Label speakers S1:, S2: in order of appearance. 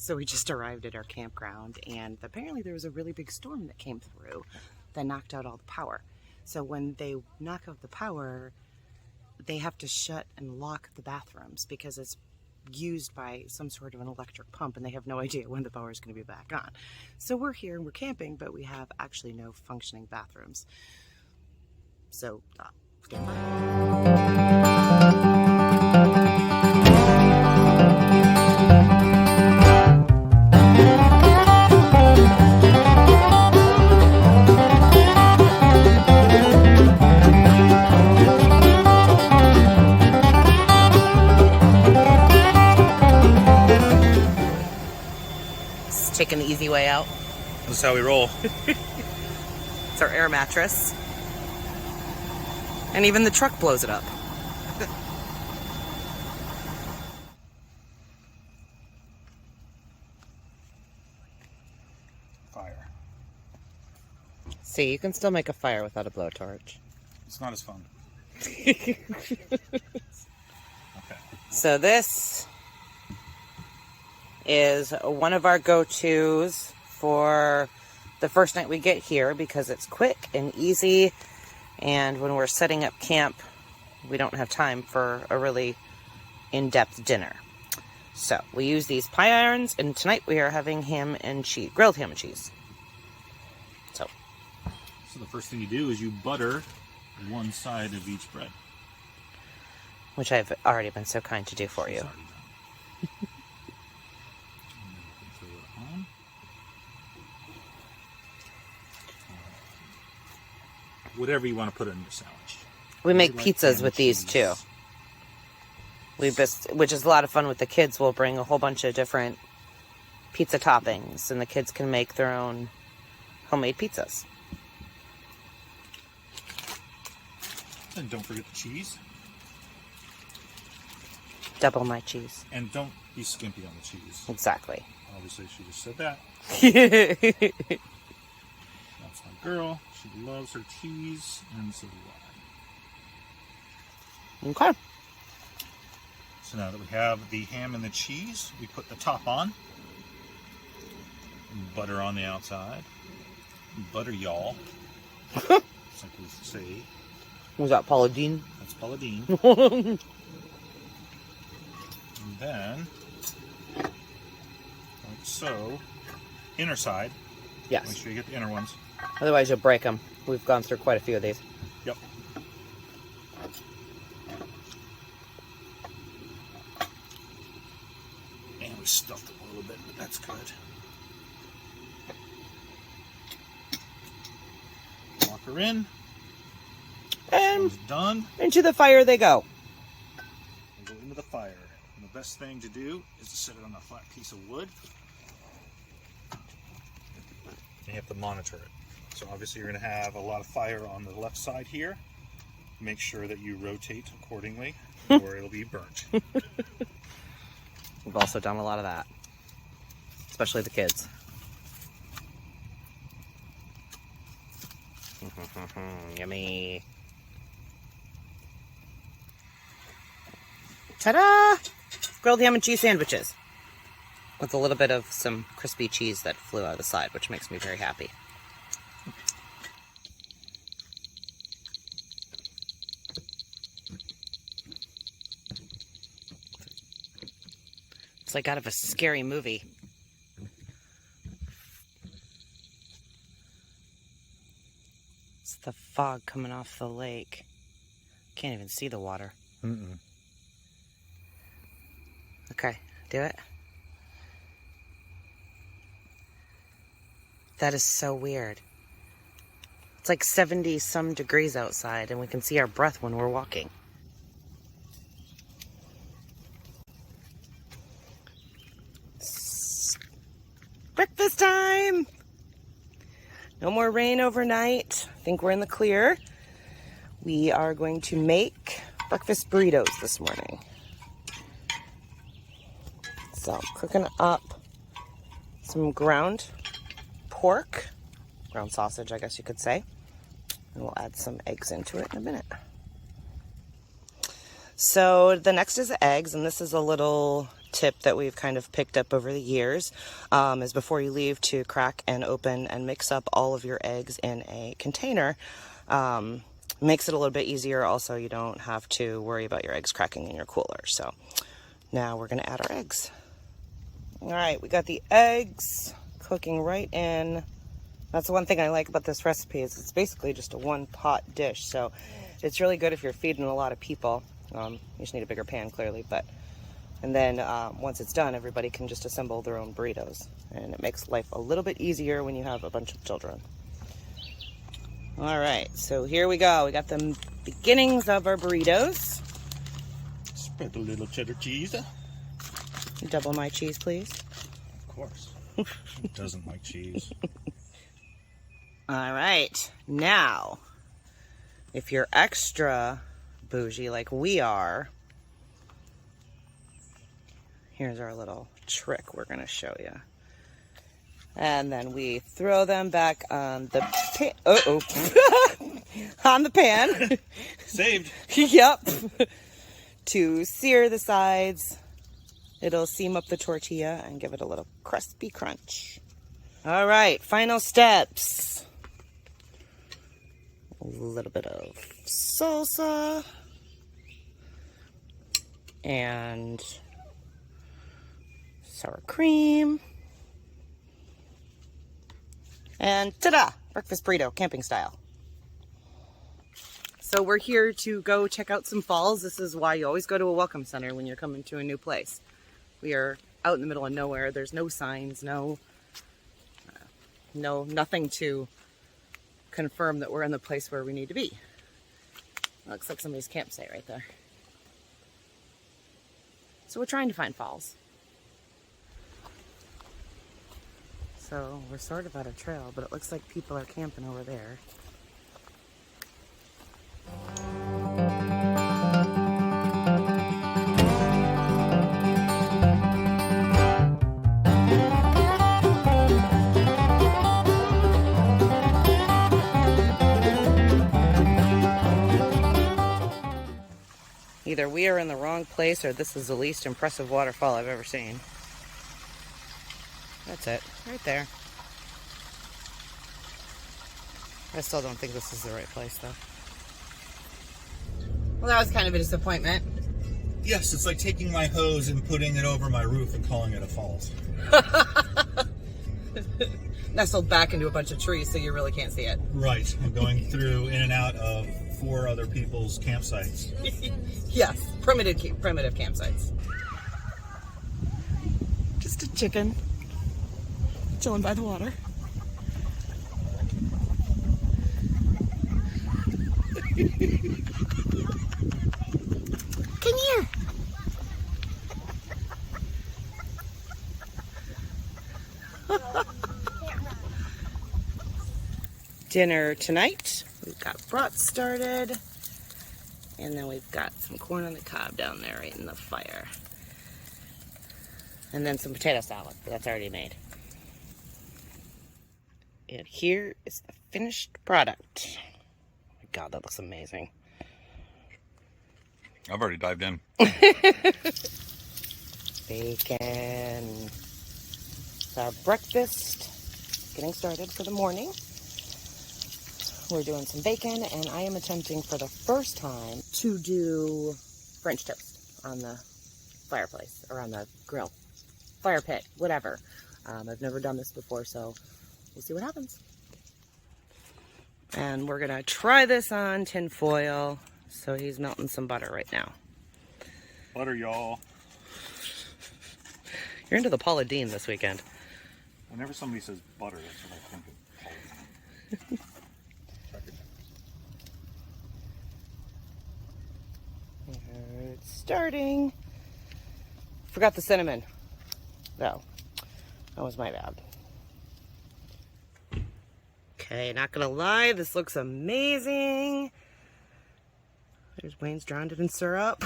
S1: So we just arrived at our campground, and apparently there was a really big storm that came through that knocked out all the power. So when they knock out the power, they have to shut and lock the bathrooms because it's used by some sort of an electric pump, and they have no idea when the power is going to be back on. So we're here and we're camping, but we have actually no functioning bathrooms. So stand by. Taking the easy way out.
S2: This is how we roll.
S1: It's our air mattress. And even the truck blows it up.
S2: Fire.
S1: See, you can still make a fire without a blowtorch.
S2: It's not as fun. Okay.
S1: So this is one of our go-tos for the first night we get here because it's quick and easy, and when we're setting up camp we don't have time for a really in-depth dinner. So we use these pie irons, and tonight we are having ham and cheese, grilled ham and cheese. So
S2: the first thing you do is you butter one side of each bread,
S1: which I've already been so kind to do for you.
S2: Whatever you want to put in your sandwich.
S1: We make pizzas with these too. Which is a lot of fun with the kids. We'll bring a whole bunch of different pizza toppings, and the kids can make their own homemade pizzas.
S2: And don't forget the cheese.
S1: Double my cheese.
S2: And don't be skimpy on the cheese.
S1: Exactly.
S2: Obviously, she just said that. That's my girl. She loves her cheese, and so do I.
S1: Okay.
S2: So now that we have the ham and the cheese, we put the top on. Butter on the outside. Butter y'all. Like we say.
S1: Was that Paula Deen?
S2: That's Paula Deen. And then, like so, inner side.
S1: Yes.
S2: Make sure you get the inner ones.
S1: Otherwise you'll break them. We've gone through quite a few of these.
S2: Yep. And we stuffed them a little bit, but that's good. Lock her in.
S1: And
S2: done.
S1: Into the fire they go.
S2: And go into the fire. And the best thing to do is to set it on a flat piece of wood. And you have to monitor it. So obviously you're going to have a lot of fire on the left side here. Make sure that you rotate accordingly or it'll be burnt.
S1: We've also done a lot of that. Especially the kids. Yummy. Ta-da! Grilled ham and cheese sandwiches. With a little bit of some crispy cheese that flew out of the side, which makes me very happy. It's like out of a scary movie. It's the fog coming off the lake. Can't even see the water. Okay, do it. That is so weird. It's like 70 some degrees outside, and we can see our breath when we're walking. Breakfast time! No more rain overnight. I think we're in the clear. We are going to make breakfast burritos this morning. So, cooking up some ground pork, ground sausage, I guess you could say. And we'll add some eggs into it in a minute. So the next is the eggs, and this is a little tip that we've kind of picked up over the years is before you leave to crack and open and mix up all of your eggs in a container. Makes it a little bit easier. Also, you don't have to worry about your eggs cracking in your cooler. So now we're going to add our eggs. All right, we got the eggs cooking right in. That's the one thing I like about this recipe is it's basically just a one-pot dish. So it's really good if you're feeding a lot of people. You just need a bigger pan, clearly. And then once it's done, everybody can just assemble their own burritos. And it makes life a little bit easier when you have a bunch of children. All right, so here we go. We got the beginnings of our burritos.
S2: Spread a little cheddar cheese.
S1: Double my cheese, please.
S2: Of course. Who doesn't like cheese?
S1: All right, now, if you're extra bougie like we are, here's our little trick we're gonna show you. And then we throw them back on the pan. On the pan.
S2: Saved.
S1: Yep. To sear the sides. It'll seam up the tortilla and give it a little crispy crunch. All right, final steps. A little bit of salsa. And sour cream. And ta-da! Breakfast burrito, camping style. So we're here to go check out some falls. This is why you always go to a welcome center when you're coming to a new place. We are out in the middle of nowhere. There's no signs, nothing to confirm that we're in the place where we need to be. Looks like somebody's campsite right there. So we're trying to find falls. So we're sort of at a trail, but it looks like people are camping over there. Either we are in the wrong place or this is the least impressive waterfall I've ever seen. That's it, right there. I still don't think this is the right place, though. Well, that was kind of a disappointment.
S2: Yes, it's like taking my hose and putting it over my roof and calling it a falls.
S1: Nestled back into a bunch of trees so you really can't see it.
S2: Right, I'm going through in and out of 4 other people's campsites.
S1: Yes, primitive campsites. Just a chicken. Chilling by the water. Come here. Dinner tonight. We've got brats started. And then we've got some corn on the cob down there right in the fire. And then some potato salad. That's already made. And here is the finished product. Oh my God, that looks amazing.
S2: I've already dived in.
S1: Bacon. It's our breakfast. Getting started for the morning. We're doing some bacon, and I am attempting for the first time to do French toast on the fireplace, or on the grill. Fire pit, whatever. I've never done this before, so we'll see what happens. And we're gonna try this on tin foil. So he's melting some butter right now.
S2: Butter, y'all.
S1: You're into the Paula Deen this weekend.
S2: Whenever somebody says butter, that's what I think of Paula Deen.
S1: It's starting. Forgot the cinnamon. No, that was my bad. Okay, not gonna lie, this looks amazing. There's Wayne's drowned it in syrup.